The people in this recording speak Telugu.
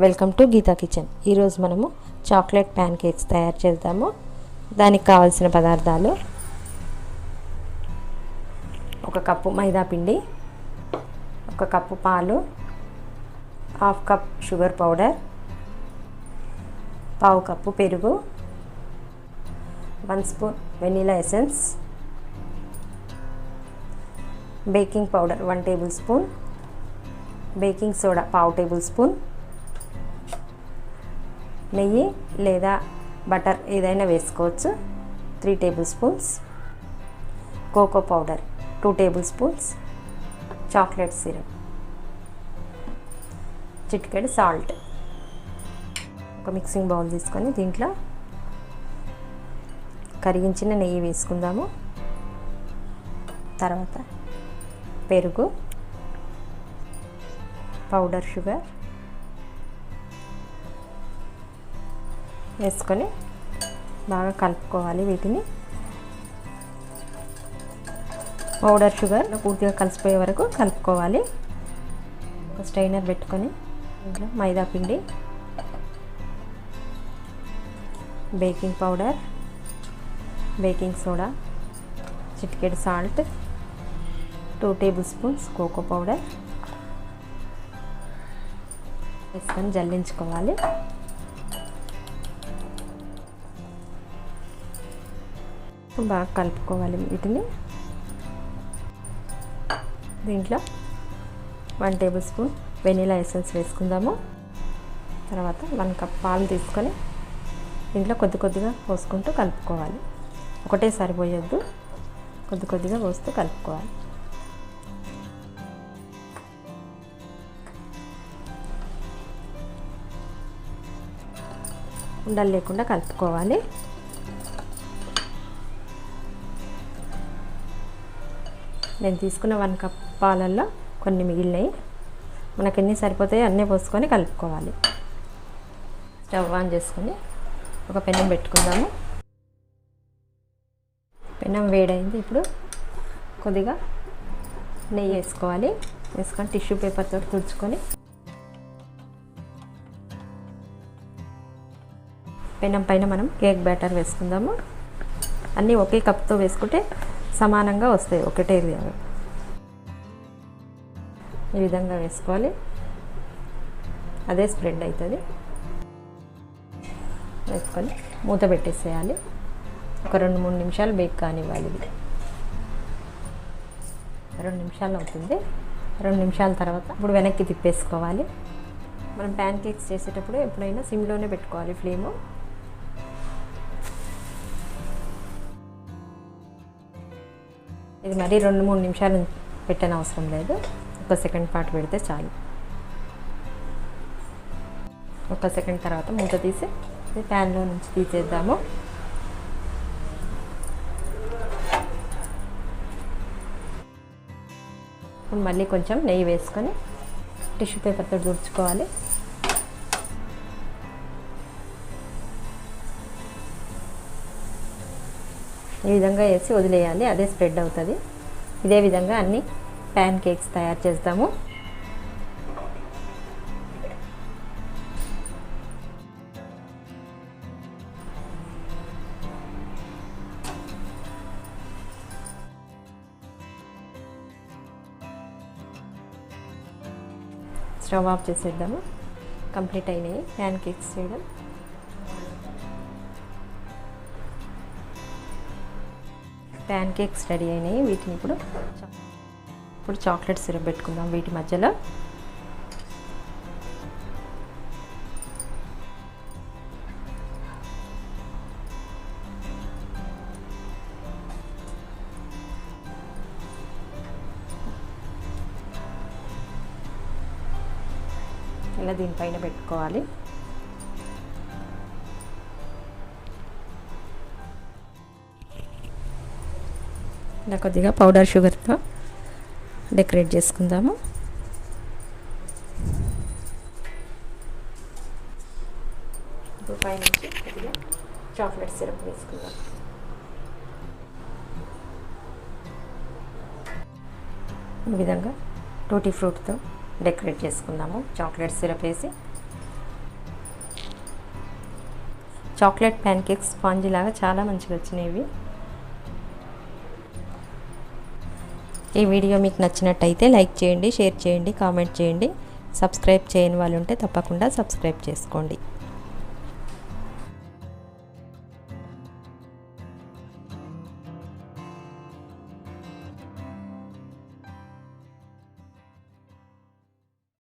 Welcome to Gita kitchen. ఈరోజు మనము చాక్లెట్ ప్యాన్ కేక్స్ తయారు చేద్దాము. దానికి కావాల్సిన పదార్థాలు: 1 కప్పు మైదా పిండి, 1 కప్పు పాలు, 1/2 కప్ షుగర్ పౌడర్, 1/2 కప్పు పెరుగు, 1 spoon vanilla essence, baking powder 1 tablespoon, baking soda 1/2 tablespoon, నెయ్యి లేదా బటర్ ఏదైనా వేసుకోవచ్చు 3 tablespoons, cocoa powder 2 tablespoons, chocolate syrup, చిటికెడు సాల్ట్. ఒక మిక్సింగ్ బౌల్ తీసుకొని దీంట్లో కరిగించిన నెయ్యి వేసుకుందాము. తర్వాత పెరుగు, పౌడర్ షుగర్ వేసుకొని బాగా కలుపుకోవాలి. వీటిని పౌడర్ షుగర్ పూర్తిగా కలిసిపోయే వరకు కలుపుకోవాలి. ఒక స్ట్రైనర్ పెట్టుకొని ఇంట్లో మైదా పిండి, బేకింగ్ పౌడర్, బేకింగ్ సోడా, చిటికెడు salt, 2 tablespoons cocoa powder వేసుకొని జల్లించుకోవాలి. బాగా కలుపుకోవాలి. వీటిని దీంట్లో 1 టేబుల్ స్పూన్ వెనిలా ఎసెన్స్ వేసుకుందాము. తర్వాత 1 కప్ పాలు తీసుకొని దీంట్లో కొద్దిగా పోసుకుంటూ కలుపుకోవాలి. ఒకటే సరిపోయొద్దు, కొద్దిగా పోస్తూ కలుపుకోవాలి. ఉండలు లేకుండా కలుపుకోవాలి. నేను తీసుకున్న 1 కప్ పాలల్లో కొన్ని మిగిలినాయి. మనకు ఎన్ని సరిపోతాయో అన్నీ పోసుకొని కలుపుకోవాలి. స్టవ్ ఆన్ చేసుకొని ఒక పెనం పెట్టుకుందాము. పెనం వేడైంది. ఇప్పుడు కొద్దిగా నెయ్యి వేసుకోవాలి. వేసుకొని టిష్యూ పేపర్తో తుడుచుకొని పెనం పైన మనం కేక్ బ్యాటర్ వేసుకుందాము. అన్నీ ఒకే కప్తో వేసుకుంటే సమానంగా వస్తాయి, ఒకటే. ఈ విధంగా వేసుకోవాలి. అదే స్ప్రెడ్ అవుతుంది. వేసుకొని మూత పెట్టేసేయాలి. ఒక 2-3 నిమిషాలు బేక్ కానివ్వాలి. ఇది 2 నిమిషాలు అవుతుంది. 2 నిమిషాల తర్వాత ఇప్పుడు వెనక్కి తిప్పేసుకోవాలి. మనం ప్యాన్ కేక్స్ చేసేటప్పుడు ఎప్పుడైనా సిమ్లోనే పెట్టుకోవాలి ఫ్లేము. ఇది మరీ 2-3 నిమిషాలు పెట్టని అవసరం లేదు. 1 సెకండ్ పాటు పెడితే చాలు. 1 సెకండ్ తర్వాత మూత తీసి ప్యాన్లో నుంచి తీసేద్దాము. మళ్ళీ కొంచెం నెయ్యి వేసుకొని టిష్యూ పేపర్తో తుడుచుకోవాలి. ఈ విధంగా వేసి వదిలేయాలి. అదే స్ప్రెడ్ అవుతుంది. ఇదే విధంగా అన్ని ప్యాన్ కేక్స్ తయారు చేస్తాము. స్టవ్ ఆఫ్ చేసేద్దాము. కంప్లీట్ అయినాయి ప్యాన్ కేక్స్ చేయడం. ప్యాన్ కేక్స్ రెడీ అయినాయి. వీటిని ఇప్పుడు చాక్లెట్ సిరప్ పెట్టుకుందాం. వీటి మధ్యలో ఇలా దీనిపైన పెట్టుకోవాలి. ఇలా కొద్దిగా పౌడర్ షుగర్తో డెకరేట్ చేసుకుందాము. ఇప్పుడు పైనుంచి కొద్దిగా చాక్లెట్ సిరప్ వేసుకుందాం. ఈ విధంగా టూటీ ఫ్రూట్తో డెకరేట్ చేసుకుందాము. చాక్లెట్ సిరప్ వేసి చాక్లెట్ ప్యాన్ కేక్స్ స్పాంజీ లాగా చాలా మంచిగా వచ్చినాయి. ఈ వీడియో మీకు నచ్చినట్టయితే లైక్ చేయండి, షేర్ చేయండి, కామెంట్ చేయండి. సబ్స్క్రైబ్ చేయని వాళ్ళు ఉంటే తప్పకుండా సబ్స్క్రైబ్ చేసుకోండి.